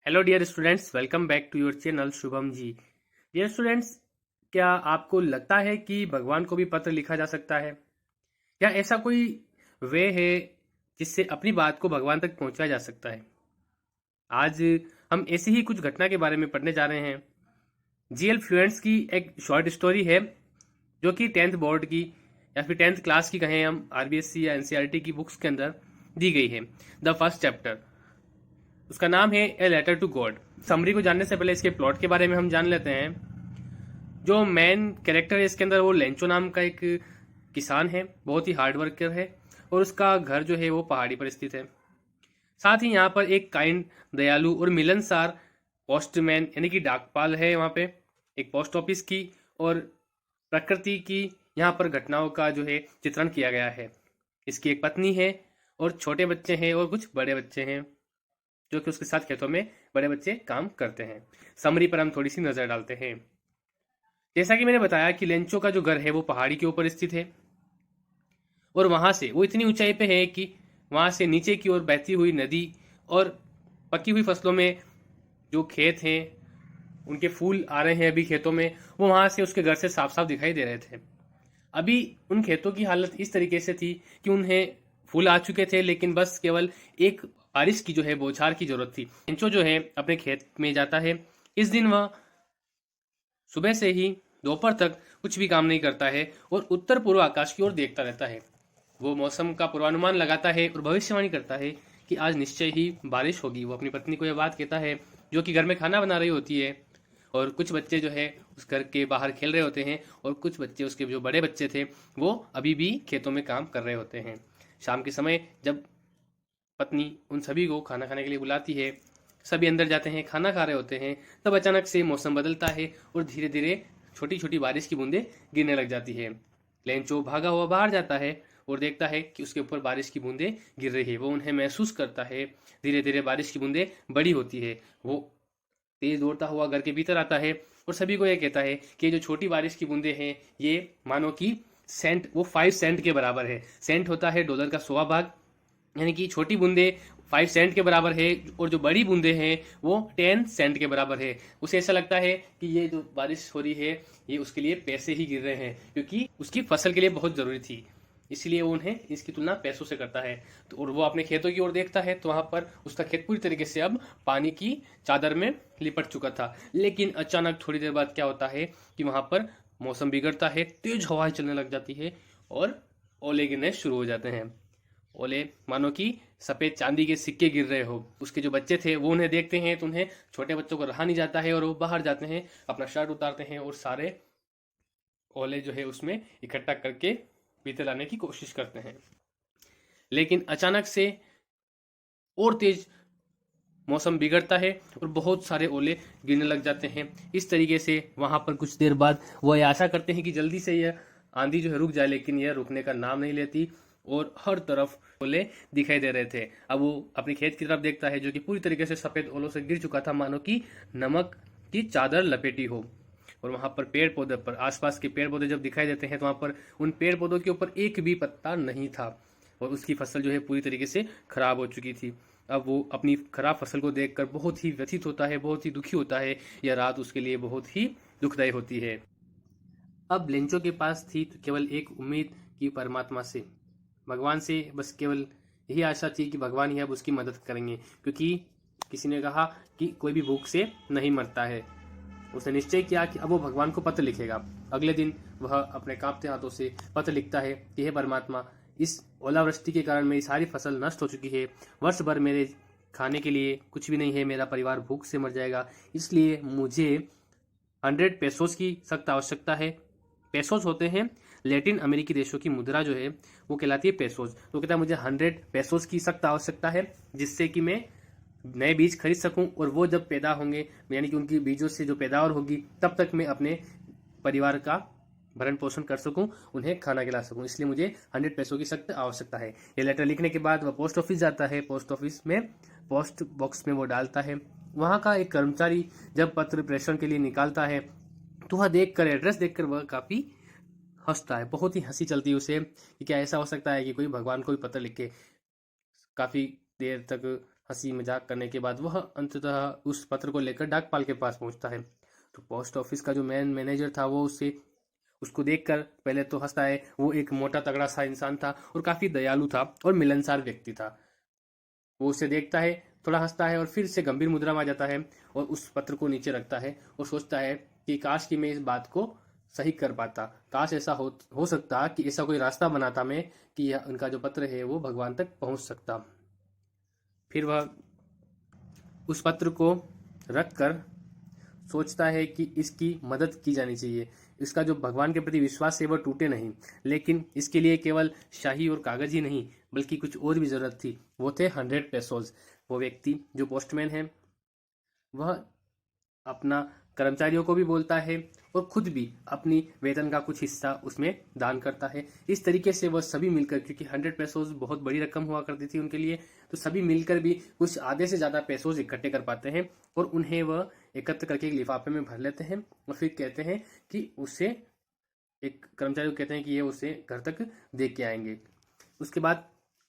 Hello dear students, welcome back to your channel Shubham ji. Dear students, क्या आपको लगता है कि भगवान को भी पत्र लिखा जा सकता है, या ऐसा कोई वे है जिससे अपनी बात को भगवान तक पहुंचाया जा सकता है? आज हम ऐसी ही कुछ घटना के बारे में पढ़ने जा रहे हैं। जीएल फ्लुएंट्स की एक शॉर्ट स्टोरी है जो कि 10th बोर्ड की या फिर 10th क्लास की कहें हम, आरबीएससी या एनसीईआरटी की बुक्स के अंदर दी गई है। द फर्स्ट चैप्टर, उसका नाम है a letter to God. Summary को जानने से पहले इसके प्लॉट के बारे में हम जान लेते हैं। जो मेन कैरेक्टर है इसके अंदर, वो लेंचो नाम का एक किसान है, बहुत ही हार्ड वर्कर है, और उसका घर जो है वो पहाड़ी पर स्थित है। साथ ही यहाँ पर एक काइंड, दयालु और मिलनसार पोस्टमैन यानी कि डाकपाल है वहाँ पे, एक पोस्ट ऑफिस की और प्रकृति की यहाँ पर घटनाओं का जो है चित्रण किया गया है। इसकी एक पत्नी है और छोटे बच्चे हैं और कुछ बड़े बच्चे हैं जो कि उसके साथ खेतों में बड़े बच्चे काम करते हैं। समरी पर हम थोड़ी सी नजर डालते हैं। जैसा कि मैंने बताया कि लेंचो का जो घर है वो पहाड़ी के ऊपर स्थित है, और वहां से वो इतनी ऊंचाई पे है कि वहां से नीचे की ओर बहती हुई नदी और पकी हुई फसलों में जो खेत हैं, उनके फूल आ रहे हैं अभी खेतों में, वो वहां से उसके घर से साफ साफ दिखाई दे रहे थे। अभी उन खेतों की हालत इस तरीके से थी कि उन्हें फूल आ चुके थे, लेकिन बस केवल एक बारिश की जो है बौछार की जरूरत थी। इंचो जो है अपने खेत में जाता है। इस दिन वह सुबह से ही दोपहर तक कुछ भी काम नहीं करता है और उत्तर पूर्व आकाश की ओर देखता रहता है। वो मौसम का पूर्वानुमान लगाता है और भविष्यवाणी करता है कि आज निश्चय ही बारिश होगी। वो अपनी पत्नी को यह बात कहता है, जो कि घर में खाना बना रही होती है, और कुछ बच्चे जो है उस घर के बाहर खेल रहे होते हैं, और कुछ बच्चे, उसके जो बड़े बच्चे थे, वो अभी भी खेतों में काम कर रहे होते हैं। शाम के समय जब पत्नी उन सभी को खाना खाने के लिए बुलाती है, सभी अंदर जाते हैं, खाना खा रहे होते हैं, तब अचानक से मौसम बदलता है और धीरे धीरे छोटी छोटी बारिश की बूंदें गिरने लग जाती है। लेंचो भागा हुआ बाहर जाता है और देखता है कि उसके ऊपर बारिश की बूंदें गिर रही है। वो उन्हें महसूस करता है। धीरे धीरे बारिश की बूंदें बड़ी होती है। वो तेज दौड़ता हुआ घर के भीतर आता है और सभी को यह कहता है कि ये जो छोटी बारिश की बूंदें हैं, ये मानो कि सेंट, वो 5 सेंट के बराबर है। सेंट होता है डॉलर का 100वां भाग, यानी कि छोटी बूंदे 5 सेंट के बराबर है, और जो बड़ी बूंदे हैं वो 10 सेंट के बराबर है। उसे ऐसा लगता है कि ये जो बारिश हो रही है ये उसके लिए पैसे ही गिर रहे हैं, क्योंकि उसकी फसल के लिए बहुत जरूरी थी, इसलिए वो उन्हें इसकी तुलना पैसों से करता है। तो और वो अपने खेतों की ओर देखता है तो वहां पर उसका खेत पूरी तरीके से अब पानी की चादर में लिपट चुका था। लेकिन अचानक थोड़ी देर बाद क्या होता है कि वहां पर मौसम बिगड़ता है, तेज हवाएं चलने लग जाती है और ओले गिरने शुरू हो जाते हैं। ओले मानो कि सफेद चांदी के सिक्के गिर रहे हो। उसके जो बच्चे थे वो उन्हें देखते हैं तो उन्हें, छोटे बच्चों को रहा नहीं जाता है, और वो बाहर जाते हैं, अपना शर्ट उतारते हैं और सारे ओले जो है उसमें इकट्ठा करके भीतर लाने की कोशिश करते हैं। लेकिन अचानक से और तेज मौसम बिगड़ता है और बहुत सारे ओले गिरने लग जाते हैं। इस तरीके से वहां पर कुछ देर बाद वो ये आशा करते हैं कि जल्दी से यह आंधी जो है रुक जाए, लेकिन यह रुकने का नाम नहीं लेती और हर तरफ ओले दिखाई दे रहे थे। अब वो अपने खेत की तरफ देखता है जो कि पूरी तरीके से सफेद ओलों से गिर चुका था, मानो कि नमक की चादर लपेटी हो। और वहां पर पेड़ पौधे पर, आसपास के पेड़ पौधे जब दिखाई देते हैं तो वहां पर उन पेड़ पौधों के ऊपर एक भी पत्ता नहीं था, और उसकी फसल जो है पूरी तरीके से खराब हो चुकी थी। अब वो अपनी खराब फसल को देखकर बहुत ही व्यथित होता है, बहुत ही दुखी होता है। यह रात उसके लिए बहुत ही दुखदायी होती है। अब लेंचो के पास थी तो केवल एक उम्मीद कि परमात्मा से, भगवान से बस केवल यही आशा थी कि भगवान ही अब उसकी मदद करेंगे, क्योंकि किसी ने कहा कि कोई भी भूख से नहीं मरता है। उसने निश्चय किया कि अब वो भगवान को पत्र लिखेगा। अगले दिन वह अपने कांपते हाथों से पत्र लिखता है कि हे परमात्मा, इस ओलावृष्टि के कारण मेरी सारी फसल नष्ट हो चुकी है। वर्ष भर मेरे खाने के लिए कुछ भी नहीं है, मेरा परिवार भूख से मर जाएगा, इसलिए मुझे 100 पेसोस की सख्त आवश्यकता है। पेसोस होते हैं लैटिन अमेरिकी देशों की मुद्रा, जो है वो कहलाती है पेसोस। तो कहता है मुझे 100 पेसोस की सख्त आवश्यकता है, जिससे कि मैं नए बीज खरीद सकूं, और वो जब पैदा होंगे, यानी कि उनकी बीजों से जो पैदावार होगी, तब तक मैं अपने परिवार का भरण पोषण कर सकूं, उन्हें खाना खिला सकूं, इसलिए मुझे 100 पेसों की सख्त आवश्यकता है। ये लेटर लिखने के बाद वह पोस्ट ऑफिस जाता है। पोस्ट ऑफिस में पोस्ट बॉक्स में वो डालता है। वहां का एक कर्मचारी जब पत्र प्रेषण के लिए निकालता है तो वह देखकर, एड्रेस देखकर वह काफी हंसता है, बहुत ही हंसी चलती है उसे कि क्या ऐसा हो सकता है कि कोई भगवान को भी पत्र लिख के। काफी देर तक हंसी मजाक करने के बाद वह अंततः उस पत्र को लेकर डाकपाल के पास पहुंचता है। तो पोस्ट ऑफिस का जो मैनेजर था वो उसको देखकर पहले तो हंसता है। वो एक मोटा तगड़ा सा इंसान था और काफी दयालु था और मिलनसार व्यक्ति था। वो उसे देखता है, थोड़ा हंसता है और फिर से गंभीर मुद्रा में आ जाता है और उस पत्र को नीचे रखता है और सोचता है कि काश कि मैं इस बात को सही कर पाता, काश ऐसा हो सकता कि ऐसा कोई रास्ता बनाता मैं कि उनका जो पत्र है वो भगवान तक पहुंच सकता। फिर वह उस पत्र को रख कर सोचता है कि इसकी मदद की जानी चाहिए। इसका जो भगवान के प्रति विश्वास है वह टूटे नहीं, लेकिन इसके लिए केवल शाही और कागज ही नहीं बल्कि कुछ और भी जरूरत थी। वो थे 100 पेसोज। वो व्यक्ति जो पोस्टमैन है वह अपना कर्मचारियों को भी बोलता है और खुद भी अपनी वेतन का कुछ हिस्सा उसमें दान करता है। इस तरीके से वह सभी मिलकर, क्योंकि 100 पेसोज बहुत बड़ी रकम हुआ करती थी उनके लिए, तो सभी मिलकर भी कुछ आधे से ज्यादा पेसोज इकट्ठे कर पाते हैं और उन्हें वह एकत्र करके एक लिफाफे में भर लेते हैं और फिर कहते हैं कि उसे एक कर्मचारी को कहते हैं कि ये उसे घर तक दे के आएंगे। उसके बाद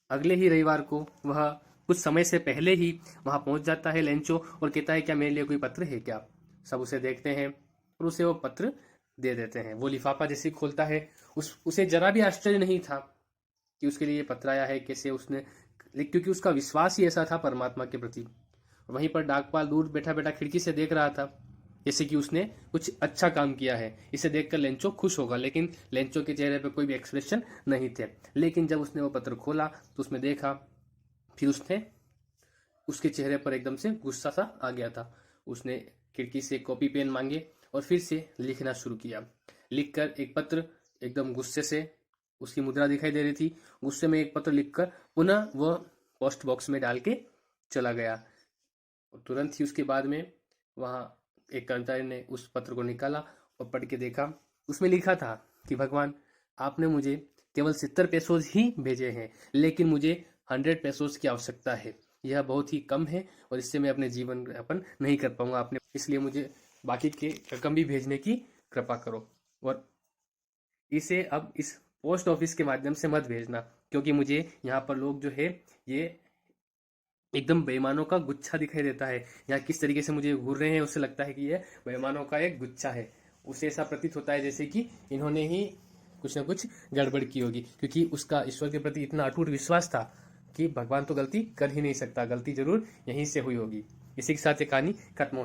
अगले ही रविवार को वह कुछ समय से पहले ही वहां पहुंच जाता है लेंचो और कहता है क्या मेरे लिए कोई पत्र है क्या। सब उसे देखते हैं और उसे वो पत्र दे देते हैं। वो लिफाफा जैसे ही खोलता है उसे जरा भी आश्चर्य नहीं था कि उसके लिए पत्र आया है, कैसे उसने, क्योंकि उसका विश्वास ही ऐसा था परमात्मा के प्रति। वहीं पर डाकपाल दूर बैठा बैठा खिड़की से देख रहा था जैसे कि उसने कुछ अच्छा काम किया है। इसे देखकर लेंचो खुश होगा, लेकिन लेंचो के चेहरे पर कोई भी एक्सप्रेशन नहीं थे। लेकिन जब उसने वो पत्र खोला तो उसमें देखा, फिर उसके चेहरे पर एकदम से गुस्सा सा आ गया था। उसने खिड़की से कॉपी पेन मांगे और फिर से लिखना शुरू किया। लिखकर एक पत्र, एकदम गुस्से से उसकी मुद्रा दिखाई दे रही थी, गुस्से में एक पत्र लिखकर पुनः वह पोस्ट बॉक्स में डाल के चला गया। और तुरंत ही उसके बाद में वहां एक कर्मचारी ने उस पत्र को निकाला और पढ़ के देखा। उसमें लिखा था कि भगवान, आपने मुझे केवल 70 पेसोज ही भेजे हैं, लेकिन मुझे 100 पेसोज की आवश्यकता है। यह बहुत ही कम है और इससे मैं अपने जीवन यापन नहीं कर पाऊंगा आपने, इसलिए मुझे बाकी के रकम भी भेजने की कृपा करो। और इसे अब इस पोस्ट ऑफिस के माध्यम से मत भेजना, क्योंकि मुझे यहाँ पर लोग जो है ये एकदम बेईमानों का गुच्छा दिखाई देता है। यहाँ किस तरीके से मुझे घूर रहे हैं उससे लगता है कि यह बेईमानों का एक गुच्छा है। उसे ऐसा प्रतीत होता है जैसे कि इन्होंने ही कुछ ना कुछ गड़बड़ की होगी, क्योंकि उसका ईश्वर के प्रति इतना अटूट विश्वास था कि भगवान तो गलती कर ही नहीं सकता, गलती जरूर यहीं से हुई होगी। इसी के साथ ये कहानी खत्म